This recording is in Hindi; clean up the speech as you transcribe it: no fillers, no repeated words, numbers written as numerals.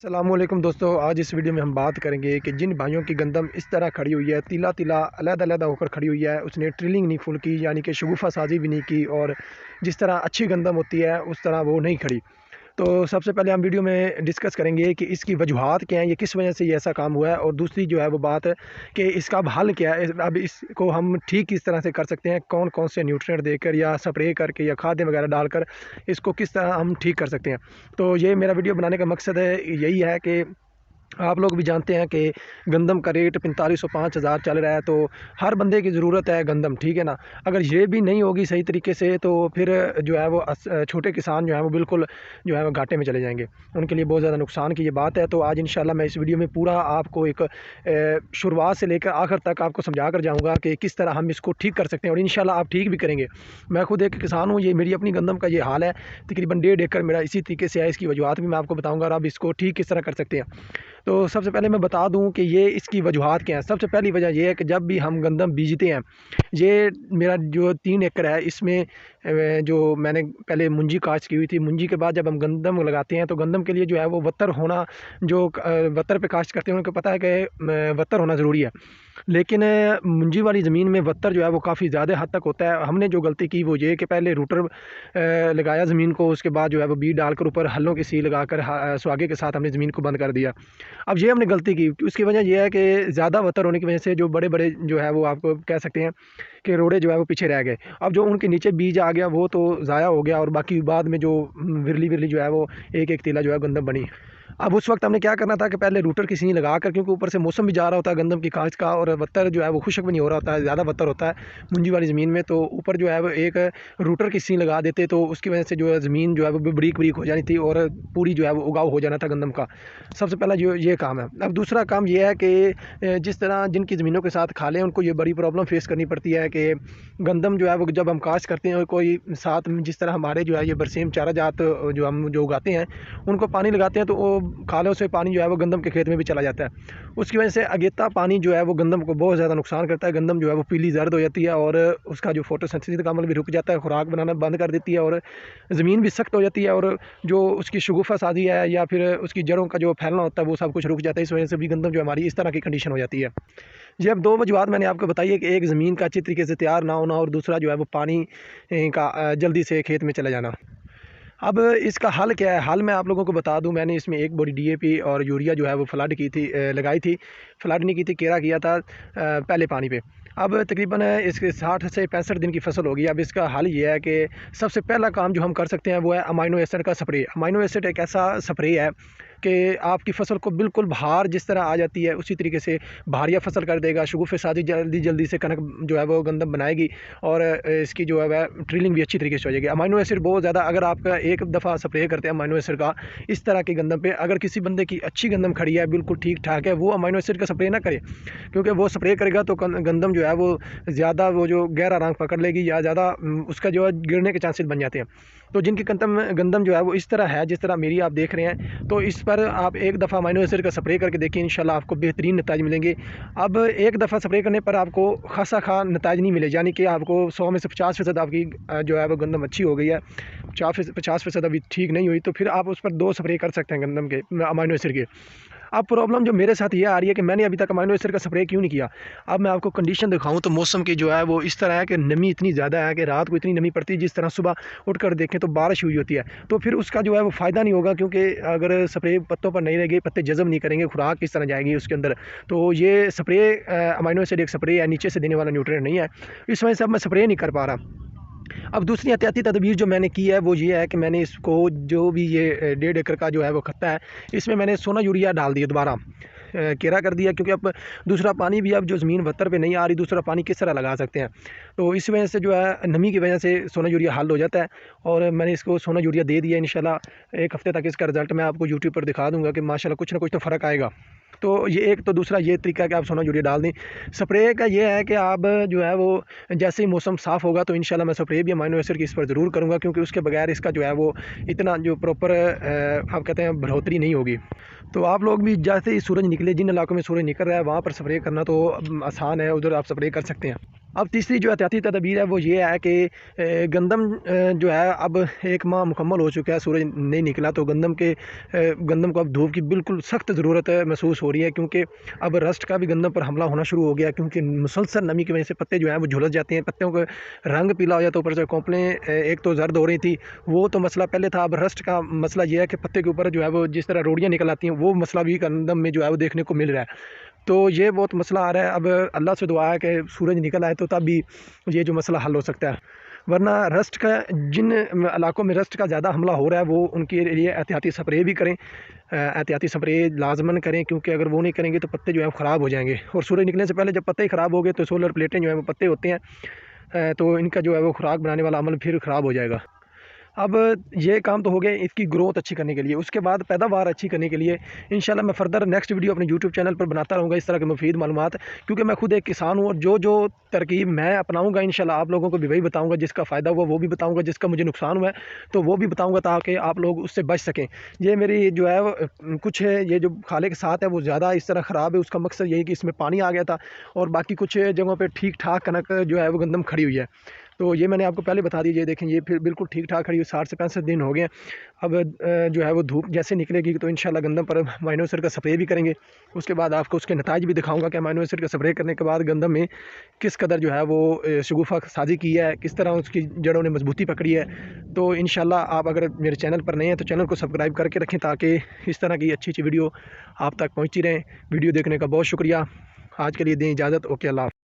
अस्सलामुअलैकुम दोस्तों, आज इस वीडियो में हम बात करेंगे कि जिन भाइयों की गंदम इस तरह खड़ी हुई है, तीला तीला अलग-अलग होकर खड़ी हुई है, उसने ट्रिलिंग नहीं फुल की, यानी कि शगुफ़ा साजी भी नहीं की और जिस तरह अच्छी गंदम होती है उस तरह वो नहीं खड़ी। तो सबसे पहले हम वीडियो में डिस्कस करेंगे कि इसकी वजूहात क्या हैं, ये किस वजह से ये ऐसा काम हुआ है, और दूसरी जो है वो बात है कि इसका अब हल क्या है। अब इसको हम ठीक किस तरह से कर सकते हैं, कौन कौन से न्यूट्रिएंट देकर या स्प्रे करके या खाद वगैरह डालकर इसको किस तरह हम ठीक कर सकते हैं। तो ये मेरा वीडियो बनाने का मकसद है, यही है कि आप लोग भी जानते हैं कि गंदम का रेट 4500 5000 चल रहा है, तो हर बंदे की ज़रूरत है गंदम, ठीक है ना। अगर ये भी नहीं होगी सही तरीके से तो फिर जो है वो छोटे किसान जो है वो बिल्कुल जो है वो घाटे में चले जाएंगे, उनके लिए बहुत ज़्यादा नुकसान की ये बात है। तो आज इंशाल्लाह मैं इस वीडियो में पूरा आपको एक शुरुआत से लेकर आखिर तक आपको समझा कर जाऊँगा कि किस तरह हम इसको ठीक कर सकते हैं, और इंशाल्लाह आप ठीक भी करेंगे। मैं खुद एक किसान हूँ, ये मेरी अपनी गंदम का ये हाल है, तकरीबन 1.5 एकड़ मेरा इसी तरीके से है। इसकी वजूहत भी मैं आपको बताऊँगा और आप इसको ठीक किस तरह कर सकते हैं। तो सबसे पहले मैं बता दूं कि ये इसकी वजूहात क्या हैं। सबसे पहली वजह यह है कि जब भी हम गंदम बीजते हैं, ये मेरा जो 3 एकड़ है इसमें जो मैंने पहले मुंजी काश्त की हुई थी, मुंजी के बाद जब हम गंदम लगाते हैं तो गंदम के लिए जो है वो वत्तर होना, जो वत्तर पे काश्त करते हैं उनको पता है कि वत्तर होना ज़रूरी है। लेकिन मुंजी वाली ज़मीन में वत्तर जो है वो काफ़ी ज़्यादा हद तक होता है। हमने जो गलती की वो ये कि पहले रूटर लगाया ज़मीन को, उसके बाद जो है वो बीज डालकर ऊपर हलों की सी लगाकर सुहागे के साथ हमने ज़मीन को बंद कर दिया। अब ये हमने गलती की, उसकी वजह यह है कि ज़्यादा वत्तर होने की वजह से जो बड़े-बड़े जो है वो आपको कह सकते हैं कि रोड़े जो है वो पीछे रह गए। अब जो उनके नीचे बीज आ गया वो तो ज़ाया हो गया, और बाकी बाद में जो विरली-विरली जो है वो एक-एक तीला जो है गंदम बनी। अब उस वक्त हमने क्या करना था कि पहले रूटर की सींग लगा कर, क्योंकि ऊपर से मौसम भी जा रहा होता है गंदम की काश्त का, और वत्तर जो है वो खुशक भी नहीं हो रहा होता है, ज़्यादा वत्तर होता है मुंजी वाली ज़मीन में, तो ऊपर जो है वो एक रूटर की सींग लगा देते तो उसकी वजह से जो है ज़मीन जो है वो बरीक बरीक हो जानी थी और पूरी जो है वो उगाव हो जाना था गंदम का। सबसे पहला जो ये काम है। अब दूसरा काम ये है कि जिस तरह जिनकी ज़मीनों के साथ खाले हैं उनको ये बड़ी प्रॉब्लम फेस करनी पड़ती है कि गंदम जो है वो जब हम काश्त करते हैं और कोई साथ में जिस तरह हमारे जो है ये बरसीम चारा जात जो हम जो उगाते हैं उनको पानी लगाते हैं, तो वो खालों से पानी जो है वो गंदम के खेत में भी चला जाता है। उसकी वजह से अगेता पानी जो है वो गंदम को बहुत ज़्यादा नुकसान करता है। गंदम जो है वो पीली जर्द हो जाती है और उसका जो फोटोसिंथेसिस का अमल भी रुक जाता है, खुराक बनाना बंद कर देती है, और ज़मीन भी सख्त हो जाती है, और जो उसकी शगुफ़ा साजी है या फिर उसकी जड़ों का जो फैलना होता है वो सब कुछ रुक जाता है। इस वजह से भी गंदम जो हमारी इस तरह की कंडीशन हो जाती है। ये अब 2 वजूहत मैंने आपको बताई है कि एक ज़मीन का अच्छी तरीके से तैयार ना होना, और दूसरा जो है वो पानी का जल्दी से खेत में चला जाना। अब इसका हल क्या है? हल मैं आप लोगों को बता दूं, मैंने इसमें एक बोरी डीएपी और यूरिया जो है वो फ्लड की थी, लगाई थी। फ्लड नहीं की थी, केरा किया था पहले पानी पे। अब तकरीबन इसके 60 से 65 दिन की फसल होगी। अब इसका हल ये है कि सबसे पहला काम जो हम कर सकते हैं वो है अमाइनो एसिड का स्प्रे। अमाइनो एसिड एक ऐसा स्प्रे है कि आपकी फसल को बिल्कुल बहार जिस तरह आ जाती है उसी तरीके से बहारिया फसल कर देगा। शगुफ़े साजी जल्दी जल्दी से कनक जो है वो गंदम बनाएगी, और इसकी जो है वह ट्रिलिंग भी अच्छी तरीके से हो जाएगी। अमाइनो एसिड बहुत ज़्यादा, अगर आपका एक दफ़ा स्प्रे करते हैं अमाइनो एसिड का इस तरह की गंदम पे, अगर किसी बंदे की अच्छी गंदम खड़ी है बिल्कुल ठीक ठाक है, वो अमाइनो एसिड का स्प्रे ना करे, क्योंकि वो स्प्रे करेगा तो गंदम जो है वो ज़्यादा वो जो गहरा रंग पकड़ लेगी या ज़्यादा उसका जो है गिरने के चांसेस बन जाते हैं। तो जिनकी गंदम गंदम जो है वो इस तरह है जिस तरह मेरी आप देख रहे हैं, तो इस पर आप एक दफ़ा अमाइनो एसिड का स्प्रे करके देखिए, इंशाल्लाह आपको बेहतरीन नतीजे मिलेंगे। अब एक दफ़ा स्प्रे करने पर आपको खासा नतीजे नहीं मिले, यानी कि आपको 100 में से 50% आपकी जो है वो गंदम अच्छी हो गई है, 50% अभी ठीक नहीं हुई, तो फिर आप उस पर 2 स्प्रे कर सकते हैं गंदम के अमाइनो एसिड के। अब प्रॉब्लम जो मेरे साथ ये आ रही है कि मैंने अभी तक अमाइनो एसिड का स्प्रे क्यों नहीं किया। अब मैं आपको कंडीशन दिखाऊं तो मौसम की जो है वो इस तरह है कि नमी इतनी ज़्यादा है कि रात को इतनी नमी पड़ती है, जिस तरह सुबह उठकर देखें तो बारिश हुई होती है, तो फिर उसका जो है वो फ़ायदा नहीं होगा, क्योंकि अगर स्प्रे पत्तों पर नहीं रहेगी, पत्ते जज़ब नहीं करेंगे, खुराक किस तरह जाएगी उसके अंदर। तो ये स्प्रे अमाइनो एसिड एक स्प्रे है, नीचे से देने वाला न्यूट्रिएंट नहीं है, इस वजह से अब मैं स्प्रे नहीं कर पा रहा। अब दूसरी एहतियाती तदबीर जो मैंने की है वो ये है कि मैंने इसको जो भी ये 1.5 एकड़ का जो है वो खत्ता है, इसमें मैंने सोना यूरिया डाल दिया, दोबारा केरा कर दिया, क्योंकि अब दूसरा पानी भी अब जो ज़मीन वत्तर पे नहीं आ रही, दूसरा पानी किस तरह लगा सकते हैं। तो इस वजह से जो है नमी की वजह से सोना यूरिया हल हो जाता है, और मैंने इसको सोना यूरिया दे दिया। इंशाल्लाह 1 हफ़्ते तक इसका रिज़ल्ट मैं आपको यूट्यूब पर दिखा दूँगा कि माशाल्लाह कुछ ना कुछ तो फ़र्क आएगा। तो ये एक, तो दूसरा ये तरीका है कि आप सोना यूरिया डाल दें। स्प्रे का ये है कि आप जो है वो जैसे ही मौसम साफ़ होगा तो इंशाल्लाह मैं स्प्रे भी अमाइनो एसिड की इस पर ज़रूर करूँगा, क्योंकि उसके बगैर इसका जो है वो इतना जो प्रॉपर आप कहते हैं बढ़ोतरी नहीं होगी। तो आप लोग भी जैसे ही सूरज निकले, जिन इलाकों में सूरज निकल रहा है वहाँ पर स्प्रे करना तो आसान है, उधर आप स्प्रे कर सकते हैं। अब तीसरी जो एहतियाती तदबीर है वो ये है कि गंदम जो है अब 1 माह मुकम्मल हो चुका है, सूरज नहीं निकला, तो गंदम को अब धूप की बिल्कुल सख्त ज़रूरत महसूस हो रही है, क्योंकि अब रस्ट का भी गंदम पर हमला होना शुरू हो गया, क्योंकि मुसलसल नमी की वजह से पत्ते जो हैं वो झुलस जाते हैं, पत्तियों का रंग पीला हो जाता है, ऊपर से कोंपलें एक तो जर्द हो रही थी, वो तो मसला पहले था। अब रस्ट का मसला ये है कि पत्ते के ऊपर जो है वो जिस तरह रोड़ियाँ निकल आती हैं, वो मसला भी गंदम में जो है वो देखने को मिल रहा है। तो ये बहुत मसला आ रहा है। अब अल्लाह से दुआ है कि सूरज निकल आए तो तब भी ये जो मसला हल हो सकता है, वरना रस्ट का जिन इलाकों में रस्ट का ज़्यादा हमला हो रहा है वो उनके लिए एहतियाती स्प्रे भी करें, एहतियाती स्प्रे लाजमन करें, क्योंकि अगर वो नहीं करेंगे तो पत्ते जो है ख़राब हो जाएंगे, और सूरज निकलने से पहले जब पत्ते ही ख़राब हो गए तो सोलर प्लेटें जो है वो पत्ते होते हैं, तो इनका जो है वो खुराक बनाने वाला अमल फिर ख़राब हो जाएगा। अब ये काम तो हो गया इसकी ग्रोथ अच्छी करने के लिए, उसके बाद पैदावार अच्छी करने के लिए इंशाल्लाह मैं फ़र्दर नेक्स्ट वीडियो अपने यूट्यूब चैनल पर बनाता रहूँगा इस तरह के मुफीद मालूमात, क्योंकि मैं खुद एक किसान हूँ, और जो जो तरकीब मैं अपनाऊँगा इंशाल्लाह आप लोगों को भी वही बताऊँगा, जिसका फ़ायदा हुआ वो भी बताऊँगा, जिसका मुझे नुकसान हुआ है तो वो भी बताऊँगा, ताकि आप लोग उससे बच सकें। ये मेरी जो है कुछ है, ये जो खाले के साथ है वो ज़्यादा इस तरह ख़राब है, उसका मकसद यही कि इसमें पानी आ गया था, और बाकी कुछ जगहों पर ठीक ठाक कनक जो है वो गंदम खड़ी हुई है। तो ये मैंने आपको पहले बता दीजिए, देखें ये फिर बिल्कुल ठीक ठाक खड़ी हुई, 60 से 65 दिन हो गए हैं। अब जो है वो धूप जैसे निकलेगी तो इंशाल्लाह गंदम पर अमाइनो एसिड का स्प्रे भी करेंगे, उसके बाद आपको उसके नताज भी दिखाऊंगा कि अमाइनो एसिड का स्प्रे करने के बाद गंदम में किस कदर जो है वो शगुफ़ा साजी की है, किस तरह उसकी जड़ों ने मजबूती पकड़ी है। तो इंशाल्लाह आप अगर मेरे चैनल पर नए हैं तो चैनल को सब्सक्राइब करके रखें, ताकि इस तरह की अच्छी अच्छी वीडियो आप तक पहुँचती रहें। वीडियो देखने का बहुत शुक्रिया। आज के लिए दें इजाज़त। ओके, अल्लाह।